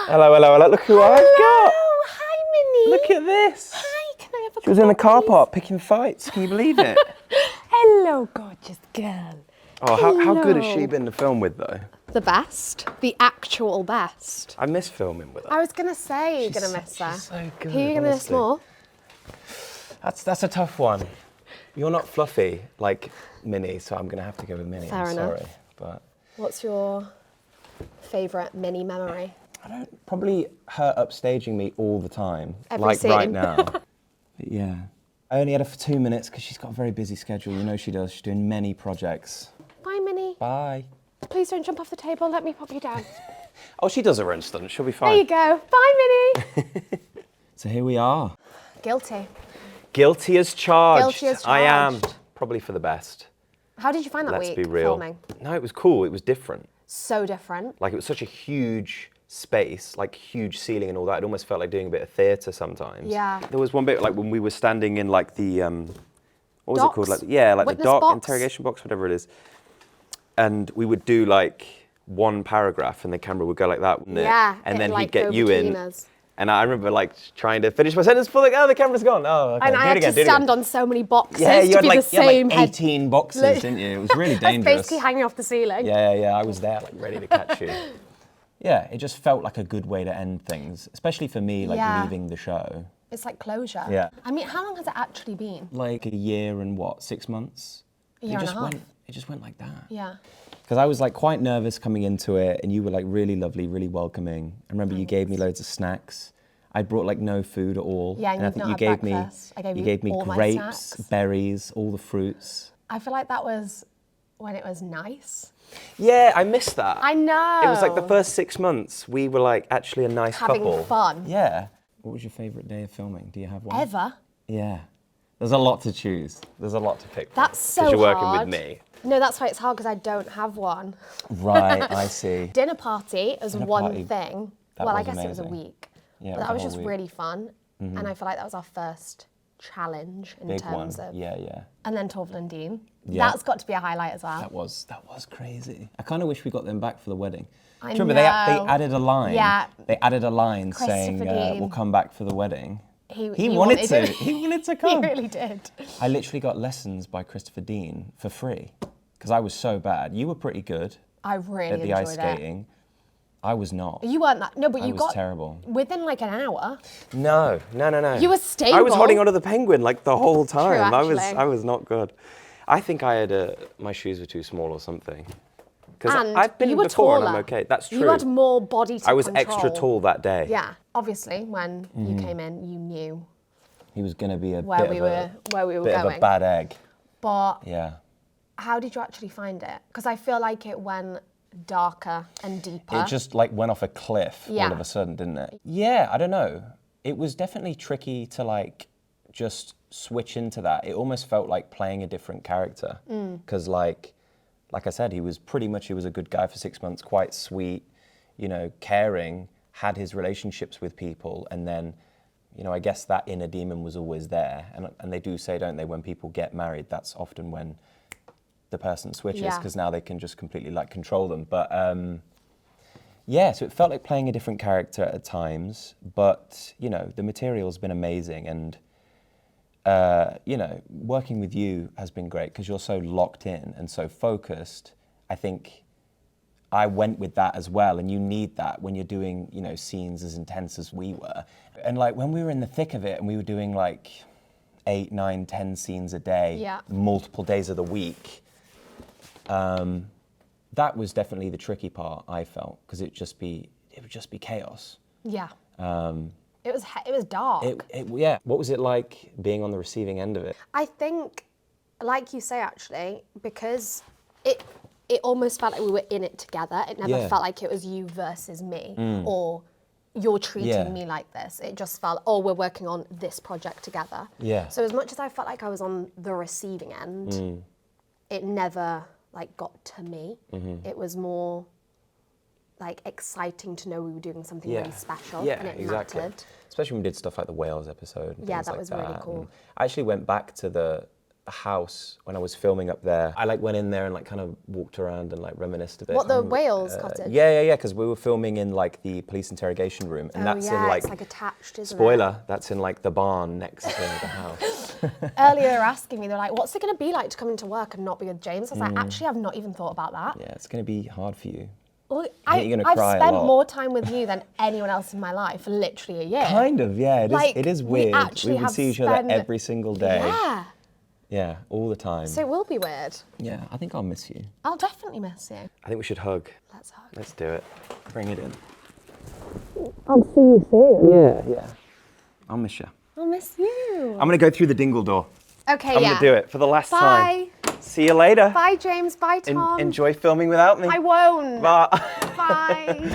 Hello, hello, hello. Look who I've got. Hi, Minnie. Look at this. Hi, can I have a She was in the car please? park picking fights. Can you believe it? Hello, gorgeous girl. Oh, how good has she Hello. been to film with, though? The best. The actual best. I miss filming with her. I was going to say you're going to miss her. She's so good, Who are you going to miss honestly. more? That's a tough one. You're not fluffy like Minnie, so I'm going to have to go with Minnie. Fair I'm enough. sorry. But What's your favourite Minnie memory? I don't, probably her upstaging me all the time, Every like right scene. now. But yeah. I only had her for 2 minutes because she's got a very busy schedule. You know she does. She's doing many projects. Bye, Minnie. Bye. Please don't jump off the table. Let me pop you down. Oh, she does her own stunt. She'll be There fine. you go. Bye, Minnie. So here we are. Guilty. Guilty as charged. Guilty as I am. charged. Probably for the best. How did you find that Let's week be real. filming? No, it was cool. It was different. So different. Like, it was such a huge space, like huge ceiling and all that. It almost felt like doing a bit of theatre sometimes. Yeah. There was one bit, like, when we were standing in, like, the, what was it called? Docks? Like, yeah, like Witness the dock, box? interrogation box, whatever it is. And we would do, like, one paragraph and the camera would go like that, wouldn't it? Yeah. And then it'd, he'd get go you in. between us. And I remember, like, trying to finish my sentence before, like, oh, the camera's gone. Oh, okay. And I had to stand on so many boxes to be the you same had like 18 boxes, didn't you? It was really I was dangerous. basically hanging off the ceiling. Yeah, I was there, like, ready to catch you. Yeah, it just felt like a good way to end things, especially for me, like, Yeah. leaving the show. It's like closure. Yeah. I mean, how long has it actually been? Like a year and what, 6 months? A year and a half. It just went like that. Yeah. Because I was like quite nervous coming into it, and you were like really lovely, really welcoming. I remember you gave me loads of snacks. I brought like no food at all. Yeah, and I you've think not you had gave breakfast. I gave you you gave me all my grapes, snacks. berries, all the fruits. I feel like that was when it was nice. Yeah, I missed that. I know. It was like the first 6 months we were like actually a nice Having couple. fun. Yeah. What was your favourite day of filming? Do you have one? Ever. Yeah. There's a lot to choose. There's a lot to pick from. That's so Because you're working hard. with me. No, that's why it's hard because I don't have one. Right, I see. Dinner party is Dinner one party, thing. that Well, I was guess it was a amazing. week. Yeah, But it that was was a just whole week. really fun. And I feel like that was our first challenge in Big one. terms of. Yeah. And then Torval and Dean. Yeah. That's got to be a highlight as well. That was crazy. I kind of wish we got them back for the wedding. I Do you remember know. they added a line? Yeah. They added a line saying, Christopher Dean. we'll come back for the wedding. He wanted to. it. He wanted to He come. really did. I literally got lessons by Christopher Dean for free because I was so bad. You were pretty good I really at the enjoyed ice skating. I was not. it. You weren't that. No, but I you was got terrible. within like an hour. No. You were stable. I was holding onto the penguin like the whole time. actually. I was not good. I think I had my shoes were too small or something. Because And I've been you in were before and I'm taller. okay. That's true. You had more body to I was control. extra tall that day. Yeah, obviously, when you came in, you knew He was going to be a where bit we of were bit of a going. bad egg. But Yeah. how did you actually find it? Because I feel like it went darker and deeper. It just like went off a cliff all Yeah. of a sudden, didn't it? Yeah, I don't know. It was definitely tricky to like just switch into that. It almost felt like playing a different character. Because like I said, he was a good guy for 6 months, quite sweet, you know, caring, had his relationships with people. And then, you know, I guess that inner demon was always there. And they do say, don't they, when people get married, that's often when the person switches Yeah. because now they can just completely like control them. But yeah, so it felt like playing a different character at times, but you know, the material's been amazing, and you know, working with you has been great because you're so locked in and so focused. I think I went with that as well, and you need that when you're doing, you know, scenes as intense as we were. And like when we were in the thick of it and we were doing like 8, 9, 10 scenes a day, Yeah. multiple days of the week, that was definitely the tricky part, I felt, because it would just be chaos. Yeah. It was dark. Yeah. What was it like being on the receiving end of it? I think, like you say, actually, because it almost felt like we were in it together. It never Yeah. felt like it was you versus me or you're treating Yeah. me like this. It just felt, oh, we're working on this project together. Yeah. So as much as I felt like I was on the receiving end, it never like got to me. It was more like exciting to know we were doing something really special Yeah, and it exactly. mattered. Especially when we did stuff like the Whales episode. And Yeah, things that like was really cool. And I actually went back to the the house when I was filming up there. I like went in there and like kind of walked around and like reminisced a bit. What, the Wales cottage? Yeah, because we were filming in like the police interrogation room, and that's in like, it's like attached, isn't it? spoiler, that's in like the barn next to the house. Earlier, they were asking me, they're like, what's it going to be like to come into work and not be with James? I was like, actually, I've not even thought about that. Yeah, it's going to be hard for you. Well, I think you're gonna I've cry a spent lot. more time with you than anyone else in my life, for literally a year. Kind of, yeah. Like, It is we weird. actually would have see each other spent- every single day. Yeah. Yeah, all the time. So it will be weird. Yeah, I think I'll miss you. I'll definitely miss you. I think we should hug. Let's hug. Let's do it. Bring it in. I'll see you soon. Yeah. I'll miss you. I'll miss you. I'm gonna go through the dingle door. Okay, I'm gonna do it for the last time. Bye. See you later. Bye, James. Bye, Tom. Enjoy filming without me. I won't. Bye. Bye.